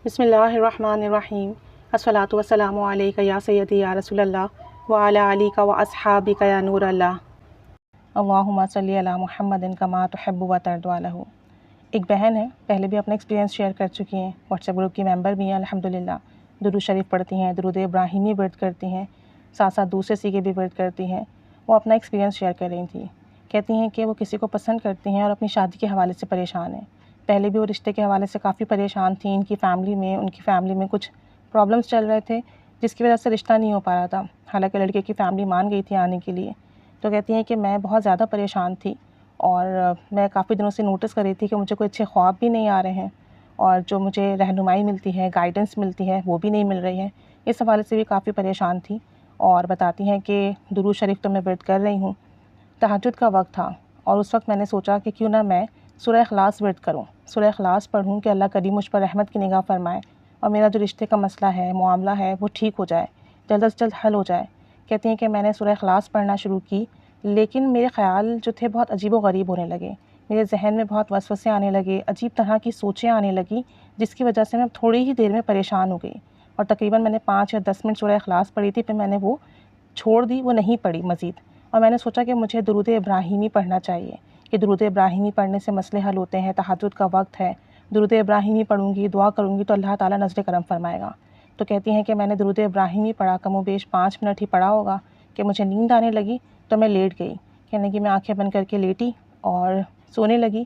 بسم اللہ الرحمن الرحیم الصلاۃ والسلام علیک یا سیدی یا رسول اللہ وعلی علیک و اصحابک یا نور اللہ اللہم صلی علی محمد کما تحب و ترضی عنہ۔ ایک بہن ہے، پہلے بھی اپنا ایکسپیرینس شیئر کر چکی ہیں، واٹس ایپ گروپ کی ممبر بھی ہیں الحمدللہ، درود شریف پڑھتی ہیں، درود ابراہیمی ورد کرتی ہیں، ساتھ ساتھ دوسرے سیگے بھی ورد کرتی ہیں۔ وہ اپنا ایکسپیرینس شیئر کر رہی تھی، کہتی ہیں کہ وہ کسی کو پسند کرتی ہیں اور اپنی شادی کے حوالے سے پریشان ہیں۔ پہلے بھی وہ رشتے کے حوالے سے کافی پریشان تھیں، ان کی فیملی میں کچھ پرابلمس چل رہے تھے جس کی وجہ سے رشتہ نہیں ہو پا رہا تھا، حالانکہ لڑکے کی فیملی مان گئی تھی آنے کے لیے۔ تو کہتی ہیں کہ میں بہت زیادہ پریشان تھی اور میں کافی دنوں سے نوٹس کر رہی تھی کہ مجھے کوئی اچھے خواب بھی نہیں آ رہے ہیں اور جو مجھے رہنمائی ملتی ہے، گائیڈنس ملتی ہے، وہ بھی نہیں مل رہی ہے۔ اس حوالے سے بھی کافی پریشان تھی اور بتاتی ہیں کہ درود شریف تو میں ورد کر رہی ہوں، تہجد کا وقت تھا اور اس وقت میں نے سوچا کہ کیوں نہ میں سورہ اخلاص ورد کروں، سورہ اخلاص پڑھوں کہ اللہ کریم مجھ پر رحمت کی نگاہ فرمائے اور میرا جو رشتے کا مسئلہ ہے، معاملہ ہے، وہ ٹھیک ہو جائے، جلد از جلد حل ہو جائے۔ کہتی ہیں کہ میں نے سورہ اخلاص پڑھنا شروع کی، لیکن میرے خیال جو تھے بہت عجیب و غریب ہونے لگے، میرے ذہن میں بہت وسوسے آنے لگے، عجیب طرح کی سوچیں آنے لگیں، جس کی وجہ سے میں تھوڑی ہی دیر میں پریشان ہو گئی اور تقریباً میں نے 5 یا 10 منٹ سورہ اخلاص پڑھی تھی، پھر میں نے وہ چھوڑ دی، وہ نہیں پڑھی مزید، اور میں نے سوچا کہ مجھے درود ابراہیمی پڑھنا چاہیے کہ درود ابراہیمی پڑھنے سے مسئلے حل ہوتے ہیں، تہجد کا وقت ہے، درود ابراہیمی پڑھوں گی، دعا کروں گی تو اللہ تعالیٰ نظر کرم فرمائے گا۔ تو کہتی ہیں کہ میں نے درود ابراہیمی پڑھا، کم و بیش 5 منٹ ہی پڑھا ہوگا کہ مجھے نیند آنے لگی تو میں لیٹ گئی، کہنے کہ میں آنکھیں بند کر کے لیٹی اور سونے لگی۔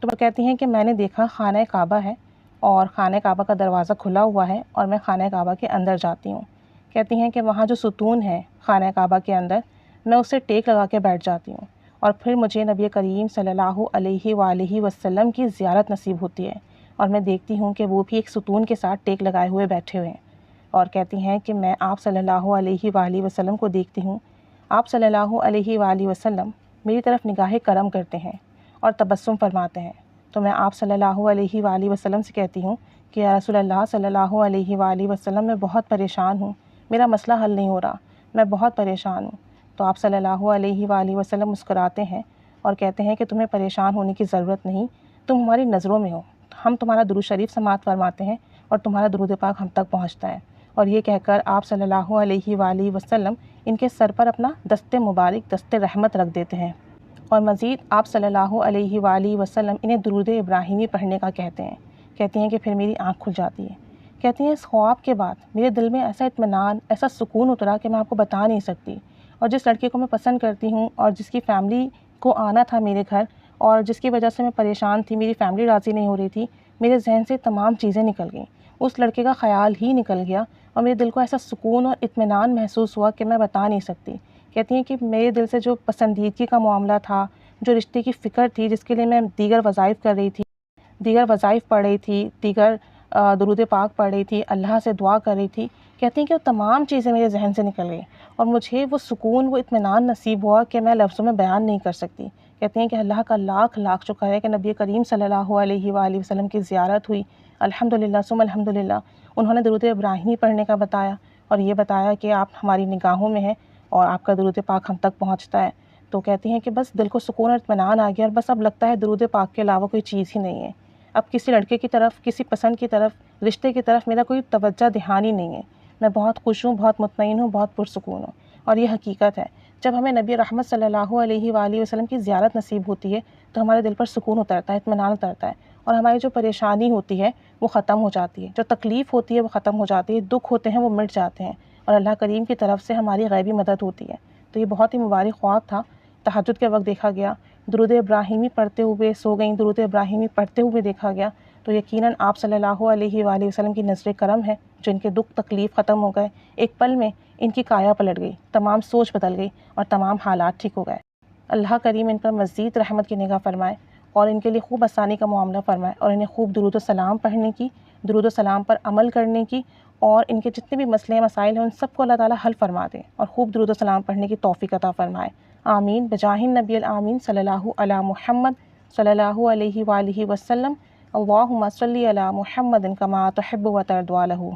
تو وہ کہتی ہیں کہ میں نے دیکھا خانہ کعبہ ہے اور خانہ کعبہ کا دروازہ کھلا ہوا ہے اور میں خانہ کعبہ کے اندر جاتی ہوں۔ کہتی ہیں کہ وہاں جو ستون ہے خانہ کعبہ کے اندر، میں اسے ٹیک لگا کے بیٹھ جاتی ہوں اور پھر مجھے نبی کریم صلی اللہ علیہ وآلہ وسلم کی زیارت نصیب ہوتی ہے اور میں دیکھتی ہوں کہ وہ بھی ایک ستون کے ساتھ ٹیک لگائے ہوئے بیٹھے ہوئے ہیں، اور کہتی ہیں کہ میں آپ صلی اللہ علیہ وآلہ وسلم کو دیکھتی ہوں، آپ صلی اللہ علیہ وآلہ وسلم میری طرف نگاہ کرم کرتے ہیں اور تبسم فرماتے ہیں۔ تو میں آپ صلی اللہ علیہ وآلہ وسلم سے کہتی ہوں کہ یا رسول اللہ صلی اللہ علیہ وآلہ وسلم میں بہت پریشان ہوں، میرا مسئلہ حل نہیں ہو رہا، میں بہت پریشان ہوں۔ تو آپ صلی اللہ علیہ وآلہ وسلم مسکراتے ہیں اور کہتے ہیں کہ تمہیں پریشان ہونے کی ضرورت نہیں، تم ہماری نظروں میں ہو، ہم تمہارا درود شریف سماعت فرماتے ہیں اور تمہارا درود پاک ہم تک پہنچتا ہے۔ اور یہ کہہ کر آپ صلی اللہ علیہ وآلہ وسلم ان کے سر پر اپنا دست مبارک، دست رحمت رکھ دیتے ہیں اور مزید آپ صلی اللہ علیہ وآلہ وسلم انہیں درود ابراہیمی پڑھنے کا کہتے ہیں۔ کہتی ہیں کہ پھر میری آنکھ کھل جاتی ہے۔ کہتی ہیں اس خواب کے بعد میرے دل میں ایسا اطمینان، ایسا سکون اترا کہ میں آپ کو بتا نہیں سکتی، اور جس لڑکے کو میں پسند کرتی ہوں اور جس کی فیملی کو آنا تھا میرے گھر اور جس کی وجہ سے میں پریشان تھی، میری فیملی راضی نہیں ہو رہی تھی، میرے ذہن سے تمام چیزیں نکل گئیں، اس لڑکے کا خیال ہی نکل گیا اور میرے دل کو ایسا سکون اور اطمینان محسوس ہوا کہ میں بتا نہیں سکتی۔ کہتی ہیں کہ میرے دل سے جو پسندیدگی کا معاملہ تھا، جو رشتے کی فکر تھی، جس کے لیے میں دیگر وظائف کر رہی تھی، دیگر وظائف پڑھ رہی تھی، دیگر درود پاک پڑھ رہی تھی، اللہ سے دعا کر رہی تھی، کہتی ہیں کہ وہ تمام چیزیں میرے ذہن سے نکل گئیں اور مجھے وہ سکون، وہ اطمینان نصیب ہوا کہ میں لفظوں میں بیان نہیں کر سکتی۔ کہتی ہیں کہ اللہ کا لاکھ لاکھ شکر ہے کہ نبی کریم صلی اللہ علیہ وآلہ وسلم کی زیارت ہوئی، الحمدللہ ثم الحمدللہ۔ انہوں نے درود ابراہیمی پڑھنے کا بتایا اور یہ بتایا کہ آپ ہماری نگاہوں میں ہیں اور آپ کا درود پاک ہم تک پہنچتا ہے۔ تو کہتی ہیں کہ بس دل کو سکون اور اطمینان آ گیا اور بس اب لگتا ہے درود پاک کے علاوہ کوئی چیز ہی نہیں ہے، اب کسی لڑکے کی طرف، کسی پسند کی طرف، رشتے کی طرف میرا کوئی توجہ دھیان ہی نہیں ہے، میں بہت خوش ہوں، بہت مطمئن ہوں، بہت پرسکون ہوں۔ اور یہ حقیقت ہے، جب ہمیں نبی رحمت صلی اللہ علیہ وآلہ وسلم کی زیارت نصیب ہوتی ہے تو ہمارے دل پر سکون اترتا ہے، اطمینان اترتا ہے اور ہماری جو پریشانی ہوتی ہے وہ ختم ہو جاتی ہے، جو تکلیف ہوتی ہے وہ ختم ہو جاتی ہے، دکھ ہوتے ہیں وہ مٹ جاتے ہیں اور اللہ کریم کی طرف سے ہماری غیبی مدد ہوتی ہے۔ تو یہ بہت ہی مبارک خواب تھا، تہجد کے وقت دیکھا گیا، درود ابراہیمی پڑھتے ہوئے سو گئیں، درود ابراہیمی پڑھتے ہوئے دیکھا گیا، تو یقیناً آپ صلی اللہ علیہ وآلہ وسلم کی نظر کرم ہے، جو ان کے دکھ تکلیف ختم ہو گئے، ایک پل میں ان کی کایا پلٹ گئی، تمام سوچ بدل گئی اور تمام حالات ٹھیک ہو گئے۔ اللہ کریم ان پر مزید رحمت کی نگاہ فرمائے اور ان کے لیے خوب آسانی کا معاملہ فرمائے اور انہیں خوب درود و سلام پڑھنے کی، درود و سلام پر عمل کرنے کی، اور ان کے جتنے بھی مسئلے مسائل ہیں ان سب کو اللہ تعالیٰ حل فرما دے اور خوب درود و سلام پڑھنے کی توفیق عطا فرمائے۔ آمین بجاہ النبی الآمین صلی اللہ علی محمد صلی اللہ علیہ وآلہ وسلم۔ اللہم صلی علی محمد کما تحب و ترضی عنہ۔